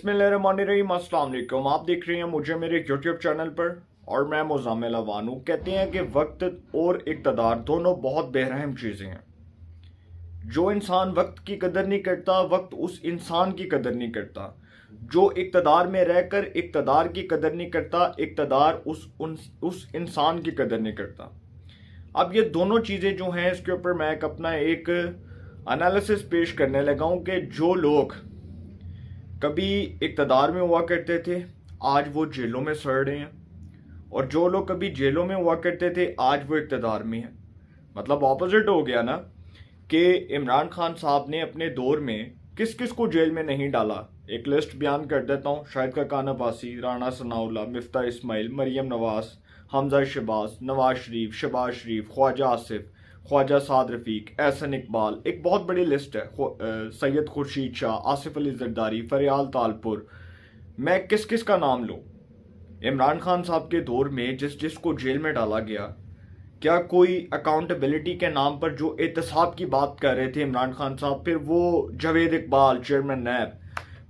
बिस्मिल्लाहिर्रहमानिर्रहीम, अस्सलाम वालेकुम। आप देख रहे हैं मुझे मेरे यूट्यूब चैनल पर और मैं मुज़म्मिल अवानू। कहते हैं कि वक्त और इक़्तिदार दोनों बहुत बेरहम चीज़ें हैं। जो इंसान वक्त की कदर नहीं करता, वक्त उस इंसान की कदर नहीं करता। जो इक़्तिदार में रहकर इक़्तिदार की कदर नहीं करता, इक़्तिदार उस इंसान की कदर नहीं करता। अब ये दोनों चीज़ें जो हैं, इसके ऊपर मैं अपना एक एनालिसिस पेश करने लगा हूँ कि जो लोग कभी इक़्तिदार में हुआ करते थे, आज वो जेलों में सड़ रहे हैं, और जो लोग कभी जेलों में हुआ करते थे, आज वो इक़्तिदार में हैं। मतलब ऑपोजिट हो गया ना, कि इमरान खान साहब ने अपने दौर में किस किस को जेल में नहीं डाला। एक लिस्ट बयान कर देता हूँ। शाहिद खाकान अब्बासी, राना सनाउल्लाह, मिफ्ता इस्माइल, मरियम नवाज, हमजा शहबाज, नवाज शरीफ, शहबाज शरीफ, ख्वाजा आसिफ, ख्वाजा साद रफ़ीक, एहसन इकबाल, एक बहुत बड़ी लिस्ट है। सैयद खुर्शीद शाह, आसिफ अली जरदारी, फरियाल तालपुर। मैं किस किस का नाम लूँ? इमरान खान साहब के दौर में जिस जिस को जेल में डाला गया, क्या कोई अकाउंटेबिलिटी के नाम पर जो एहतसाब की बात कर रहे थे इमरान खान साहब, फिर वो जावेद इकबाल चेयरमैन नैब,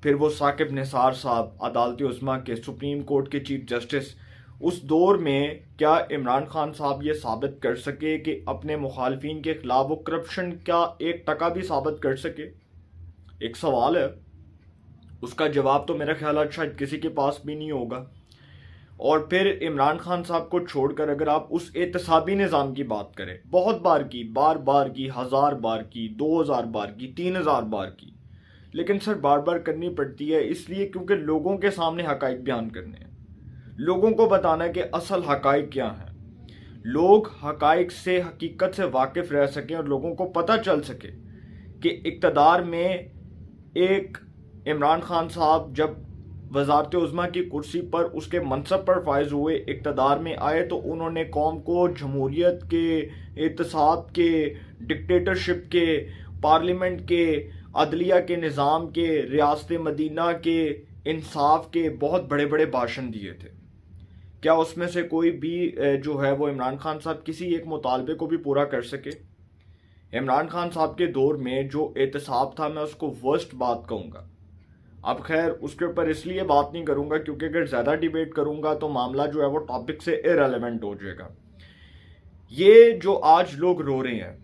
फिर वो साकिब निसार साहब अदालत उज़्मा के सुप्रीम कोर्ट के चीफ जस्टिस, उस दौर में क्या इमरान खान साहब ये साबित कर सके कि अपने मुखालफिन के खिलाफ वो करप्शन क्या 1% भी साबित कर सके? एक सवाल है, उसका जवाब तो मेरा ख्याल है शायद किसी के पास भी नहीं होगा। और फिर इमरान खान साहब को छोड़कर अगर आप उस एहतसाबी निज़ाम की बात करें, बहुत बार की, बार बार की, 1000 बार की, 2000 बार की, 3000 बार की, लेकिन सर बार बार करनी पड़ती है इसलिए क्योंकि लोगों के सामने हकाइक बयान करने हैं, लोगों को बताना है कि असल हकाइक क्या है, लोग हकाइक से, हकीकत से वाकिफ रह सकें और लोगों को पता चल सके कि इक़्तिदार में एक इमरान खान साहब जब वज़ारत उज़्मा की कुर्सी पर, उसके मनसब पर फायज हुए, इक़्तिदार में आए, तो उन्होंने कौम को जमहूरियत के, एहतसाब के, डिक्टेटरशिप के, पार्लियामेंट के, अदलिया के निज़ाम के, रियासत मदीना के, इंसाफ के बहुत बड़े बड़े भाषण दिए थे। क्या उसमें से कोई भी जो है वो इमरान खान साहब किसी एक मुतालबे को भी पूरा कर सके? इमरान खान साहब के दौर में जो एहतसाब था, मैं उसको वर्स्ट बात कहूँगा। अब खैर उसके ऊपर इसलिए बात नहीं करूँगा क्योंकि अगर ज़्यादा डिबेट करूँगा तो मामला जो है वो टॉपिक से इररिलेवेंट हो जाएगा। ये जो आज लोग रो रहे हैं,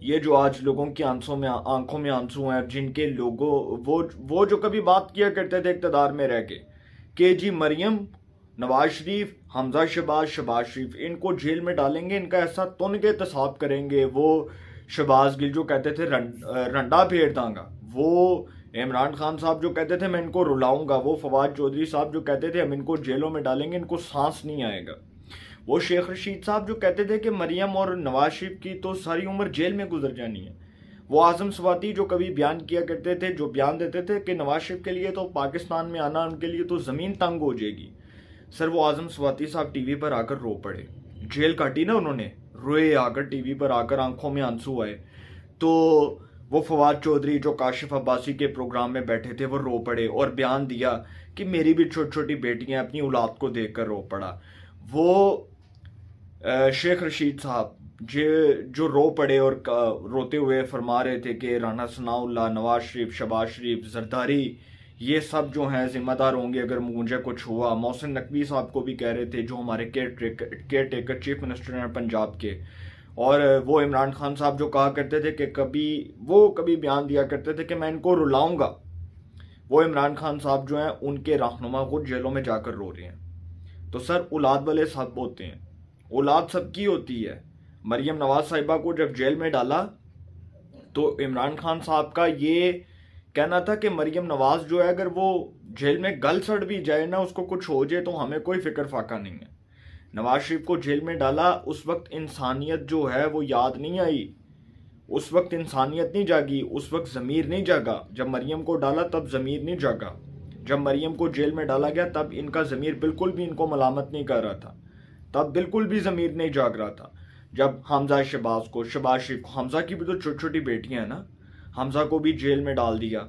ये जो आज लोगों की आंखों में आंसू हैं, जिनके लोगों वो जो कभी बात किया करते थे इक़्तिदार में रह के जी मरियम, नवाज शरीफ, हमजा शहबाज, शहबाज शरीफ, इनको जेल में डालेंगे, इनका ऐसा तुन के एहतसाब करेंगे। वो शहबाज गिल जो कहते थे रंडा फेर दांगा, वो इमरान खान साहब जो कहते थे मैं इनको रुलाऊंगा, वो फवाद चौधरी साहब जो कहते थे हम इनको जेलों में डालेंगे, इनको सांस नहीं आएगा, वो शेख रशीद साहब जो कहते थे कि मरियम और नवाज शरीफ की तो सारी उम्र जेल में गुजर जानी है, वो आज़म स्वाति जो कभी बयान किया करते थे, जो बयान देते थे कि नवाज शरीफ के लिए तो पाकिस्तान में आना, उनके लिए तो ज़मीन तंग हो जाएगी। सर वो आज़म स्वाति साहब टीवी पर आकर रो पड़े, जेल काटी ना उन्होंने, रोए आकर, टीवी पर आकर आंखों में आंसू आए। तो वो फवाद चौधरी जो काशिफ अब्बासी के प्रोग्राम में बैठे थे, वो रो पड़े और बयान दिया कि मेरी भी छोटी छोटी बेटियां, अपनी औलाद को देखकर रो पड़ा। वो शेख रशीद साहब जो रो पड़े और रोते हुए फरमा रहे थे कि राना सनाउल्लाह, नवाज शरीफ, शहबाज शरीफ, जरदारी, ये सब जो हैं जिम्मेदार होंगे अगर मुझे कुछ हुआ। मोहसिन नकवी साहब को भी कह रहे थे, जो हमारे केयर टेकर चीफ मिनिस्टर हैं पंजाब के। और वो इमरान खान साहब जो कहा करते थे कि कभी बयान दिया करते थे कि मैं इनको रुलाऊंगा, वो इमरान खान साहब जो हैं उनके रहनुमा खुद जेलों में जाकर रो रहे हैं। तो सर औलाद वाले सब होते हैं, औलाद सबकी होती है। मरियम नवाज साहिबा को जब जेल में डाला तो इमरान खान साहब का ये कहना था कि मरियम नवाज जो है अगर वो जेल में गल सड़ भी जाए ना, उसको कुछ हो जाए तो हमें कोई फिक्र फाका नहीं है। नवाज शरीफ को जेल में डाला, उस वक्त इंसानियत जो है वो याद नहीं आई, उस वक्त इंसानियत नहीं जागी, उस वक्त ज़मीर नहीं जागा। जब मरियम को डाला तब ज़मीर नहीं जागा, जब मरियम को जेल में डाला गया तब इनका ज़मीर बिल्कुल भी इनको मलामत नहीं कर रहा था, तब बिल्कुल भी ज़मीर नहीं जाग रहा था। जब हमजा शहबाज को, शहबाज शरीफ को, हमजा की भी तो छोटी छोटी बेटियां हैं ना, हमजा को भी जेल में डाल दिया।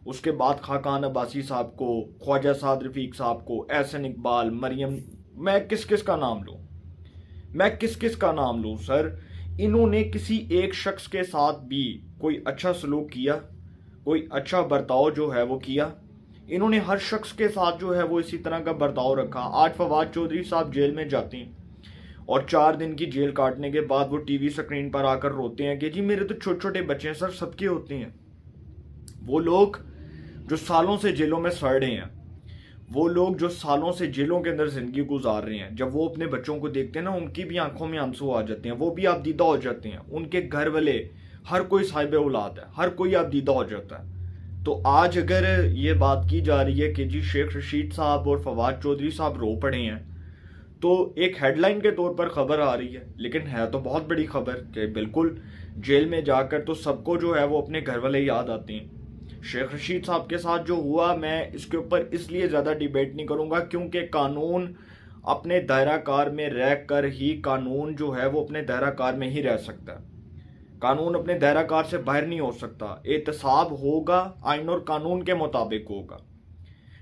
उसके बाद खाकान अब्बासी साहब को, ख्वाजा साद रफ़ीक साहब को, एहसन इकबाल, मरियम, मैं किस किस का नाम लूँ, मैं किस किस का नाम लूँ सर? इन्होंने किसी एक शख्स के साथ भी कोई अच्छा सलूक किया, कोई अच्छा बर्ताव जो है वो किया? इन्होंने हर शख्स के साथ जो है वो इसी तरह का बर्ताव रखा। आज फवाद चौधरी साहब जेल में जाते हैं और 4 दिन की जेल काटने के बाद वो टीवी स्क्रीन पर आकर रोते हैं कि जी मेरे तो छोटे छोटे बच्चे हैं। सर सबके होते हैं। वो लोग जो सालों से जेलों में सड़ रहे हैं, वो लोग जो सालों से जेलों के अंदर जिंदगी गुजार रहे हैं, जब वो अपने बच्चों को देखते हैं ना, उनकी भी आंखों में आंसू आ जाते हैं, वो भी आपदीदा हो जाते हैं। उनके घर वाले हर कोई साहिब औलाद है, हर कोई आपदीदा हो जाता है। तो आज अगर ये बात की जा रही है कि जी शेख रशीद साहब और फवाद चौधरी साहब रो पड़े हैं, तो एक हेडलाइन के तौर पर खबर आ रही है, लेकिन है तो बहुत बड़ी खबर कि बिल्कुल जेल में जाकर तो सबको जो है वो अपने घर वाले याद आते हैं। शेख रशीद साहब के साथ जो हुआ, मैं इसके ऊपर इसलिए ज़्यादा डिबेट नहीं करूंगा क्योंकि कानून अपने दायरा कार में रह कर ही, कानून जो है वो अपने दायरा कार में ही रह सकता है। कानून अपने दायरा कार से बाहर नहीं हो सकता। एहतसाब होगा, आइन और कानून के मुताबिक होगा।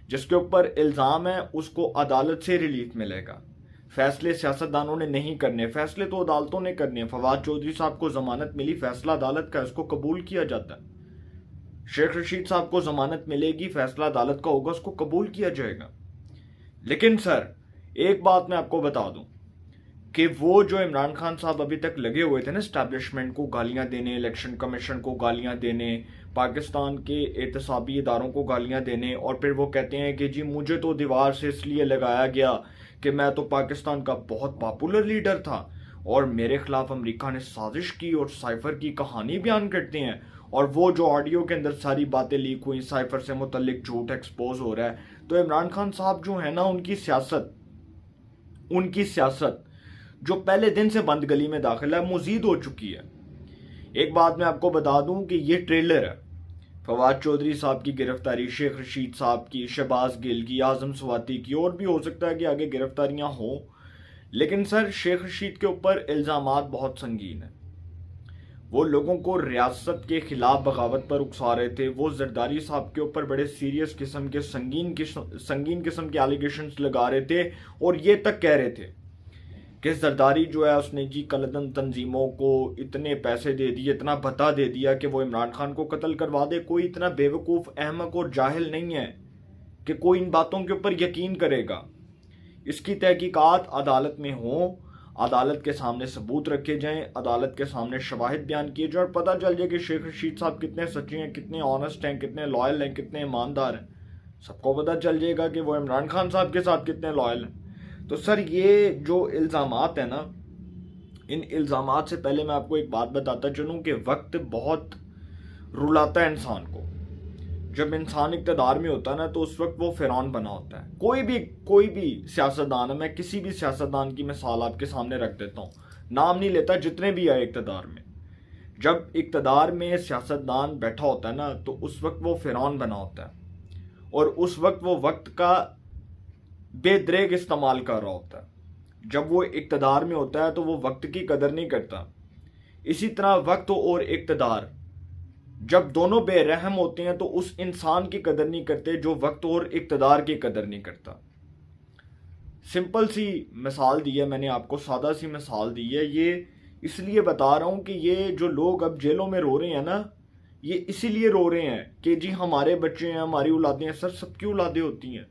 जिसके ऊपर इल्ज़ाम है उसको अदालत से रिलीफ मिलेगा। फैसले सियासतदानों ने नहीं करने, फैसले तो अदालतों ने करने। फवाद चौधरी साहब को जमानत मिली, फैसला अदालत का, इसको कबूल किया जाता है। शेख रशीद साहब को जमानत मिलेगी, फैसला अदालत का होगा, उसको कबूल किया जाएगा। लेकिन सर एक बात मैं आपको बता दूं कि वो जो इमरान खान साहब अभी तक लगे हुए थे ना एस्टैब्लिशमेंट को गालियां देने, इलेक्शन कमीशन को गालियां देने, पाकिस्तान के एहतसाबी इदारों को गालियां देने, और फिर वो कहते हैं कि जी मुझे तो दीवार से इसलिए लगाया गया कि मैं तो पाकिस्तान का बहुत पॉपुलर लीडर था और मेरे खिलाफ अमेरिका ने साजिश की और साइफर की कहानी बयान करते हैं। और वो जो ऑडियो के अंदर सारी बातें लीक हुई, साइफर से मुतल्लिक झूठ एक्सपोज हो रहा है। तो इमरान खान साहब जो है ना, उनकी सियासत जो पहले दिन से बंद गली में दाखिल है, मजीद हो चुकी है। एक बात मैं आपको बता दूं कि ये ट्रेलर है फवाद चौधरी साहब की गिरफ्तारी, शेख रशीद साहब की, शहबाज गिल की, आजम स्वाति की, और भी हो सकता है कि आगे गिरफ्तारियां हों। लेकिन सर शेख रशीद के ऊपर इल्जामात बहुत संगीन है। वो लोगों को रियासत के खिलाफ बगावत पर उकसा रहे थे। वो जरदारी साहब के ऊपर बड़े सीरियस किस्म के संगीन किस्म के एलिगेशंस लगा रहे थे और ये तक कह रहे थे कि जरदारी जो है उसने जी कलदन तंजीमों को इतने पैसे दे दिए, इतना भत्ता दे दिया कि वो इमरान खान को कत्ल करवा दे। कोई इतना बेवकूफ़, अहमक और जाहिल नहीं है कि कोई इन बातों के ऊपर यकीन करेगा। इसकी तहकीकात अदालत में हो, अदालत के सामने सबूत रखे जाएं, अदालत के सामने शवाहिद बयान किए जाए और पता चल जाए कि शेख रशीद साहब कितने सच्चे हैं, कितने ऑनेस्ट हैं, कितने लॉयल हैं, कितने ईमानदार हैं। सबको पता चल जाएगा कि वो इमरान खान साहब के साथ कितने लॉयल हैं। तो सर ये जो इल्ज़ामात है ना, इन इल्ज़ामात से पहले मैं आपको एक बात बताता चलूँ कि वक्त बहुत रुलाता है इंसान को। जब इंसान इक़्तिदार में होता है ना, तो उस वक्त वो फ़िरौन बना होता है। कोई भी सियासतदान है, मैं किसी भी सियासतदान की मिसाल आपके सामने रख देता हूँ, नाम नहीं लेता, जितने भी आए इक़्तिदार में। जब इक़्तिदार में सियासतदान बैठा होता है ना, तो उस वक्त वो फ़िरौन बना होता है और उस वक्त वो वक्त का बेदरेग इस्तेमाल कर रहा होता है। जब वो इक़्तिदार में होता है तो वो वक्त की कदर नहीं करता। इसी तरह वक्त और इक़्तिदार जब दोनों बेरहम होते हैं तो उस इंसान की कदर नहीं करते जो वक्त और इक़्तिदार की कदर नहीं करता। सिंपल सी मिसाल दी है मैंने आपको, सादा सी मिसाल दी है। ये इसलिए बता रहा हूँ कि ये जो लोग अब जेलों में रो रहे हैं ना, ये इसीलिए रो रहे हैं कि जी हमारे बच्चे हैं, हमारी औलादें हैं। सर सबकी औलादें होती हैं।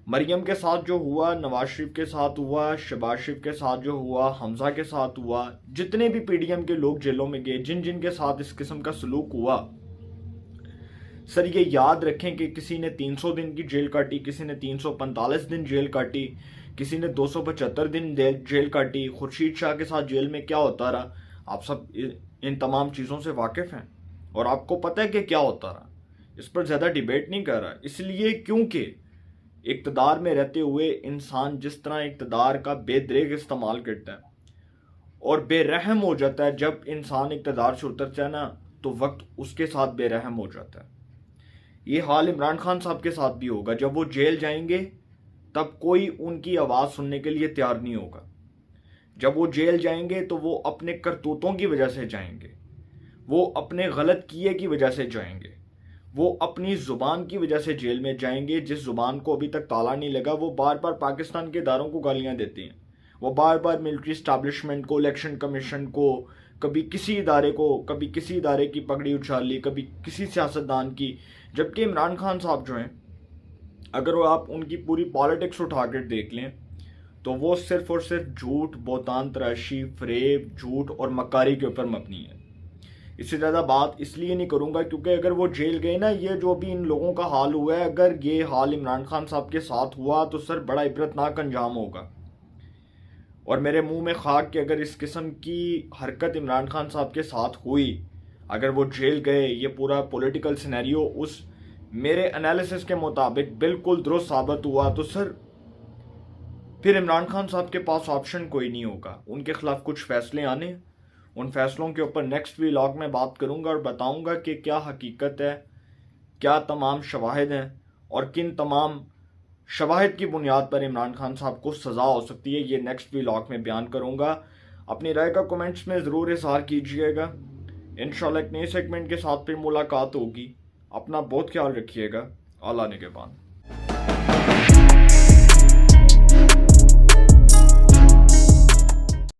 मरियम के साथ जो हुआ, नवाज शरीफ के साथ हुआ, शहबाज शरीफ के साथ जो हुआ, हमजा के साथ हुआ, जितने भी पीडीएम के लोग जेलों में गए, जिन जिन के साथ इस किस्म का सलूक हुआ, सर ये याद रखें कि किसी ने 300 दिन की जेल काटी, किसी ने 345 दिन जेल काटी, किसी ने 275 दिन जेल काटी। खुर्शीद शाह के साथ जेल में क्या होता रहा, आप सब इन तमाम चीज़ों से वाकिफ़ हैं और आपको पता है कि क्या होता रहा। इस पर ज़्यादा डिबेट नहीं कर रहा, इसलिए क्योंकि इक़्तिदार में रहते हुए इंसान जिस तरह इक़्तिदार का बेदरेग इस्तेमाल करता है और बेरहम हो जाता है, जब इंसान इक़्तिदार से उतरता है ना, तो वक्त उसके साथ बेरहम हो जाता है। ये हाल इमरान खान साहब के साथ भी होगा। जब वो जेल जाएंगे तब कोई उनकी आवाज़ सुनने के लिए तैयार नहीं होगा। जब वो जेल जाएंगे तो वो अपने करतूतों की वजह से जाएंगे, वो अपने गलत किए की वजह से जाएंगे, वो अपनी ज़ुबान की वजह से जेल में जाएंगे, जिस ज़ुबान को अभी तक ताला नहीं लगा। वो बार बार पाकिस्तान के इदारों को गालियाँ देते हैं, वो बार बार मिलिट्री इस्टेब्लिशमेंट को, इलेक्शन कमीशन को, कभी किसी इदारे को, कभी किसी इदारे की पगड़ी उछाल ली, कभी किसी सियासतदान की। जबकि इमरान खान साहब जो हैं अगर आप उनकी पूरी पॉलिटिक्स उठा कर देख लें तो वो सिर्फ और सिर्फ झूठ, बोहतान तराशी, फरेब, झूठ और मक्कारी के ऊपर मबनी है। इससे ज़्यादा बात इसलिए नहीं करूँगा क्योंकि अगर वो जेल गए ना, ये जो अभी इन लोगों का हाल हुआ है, अगर ये हाल इमरान खान साहब के साथ हुआ तो सर बड़ा इबरतनाक अंजाम होगा। और मेरे मुंह में खाक कि अगर इस किस्म की हरकत इमरान खान साहब के साथ हुई, अगर वो जेल गए, ये पूरा पॉलिटिकल सिनेरियो उस मेरे एनालिसिस के मुताबिक बिल्कुल दुरुस्त साबित हुआ, तो सर फिर इमरान खान साहब के पास ऑप्शन कोई नहीं होगा। उनके खिलाफ कुछ फैसले आने, उन फैसलों के ऊपर नेक्स्ट व्लॉग में बात करूंगा और बताऊंगा कि क्या हकीकत है, क्या तमाम शवाहिद हैं और किन तमाम शवाहिद की बुनियाद पर इमरान खान साहब को सज़ा हो सकती है। ये नेक्स्ट व्लॉग में बयान करूंगा। अपनी राय का कमेंट्स में ज़रूर इज़हार कीजिएगा। इंशाल्लाह एक नए सेगमेंट के साथ फिर मुलाकात होगी। अपना बहुत ख्याल रखिएगा। अल्लाह निगहबान।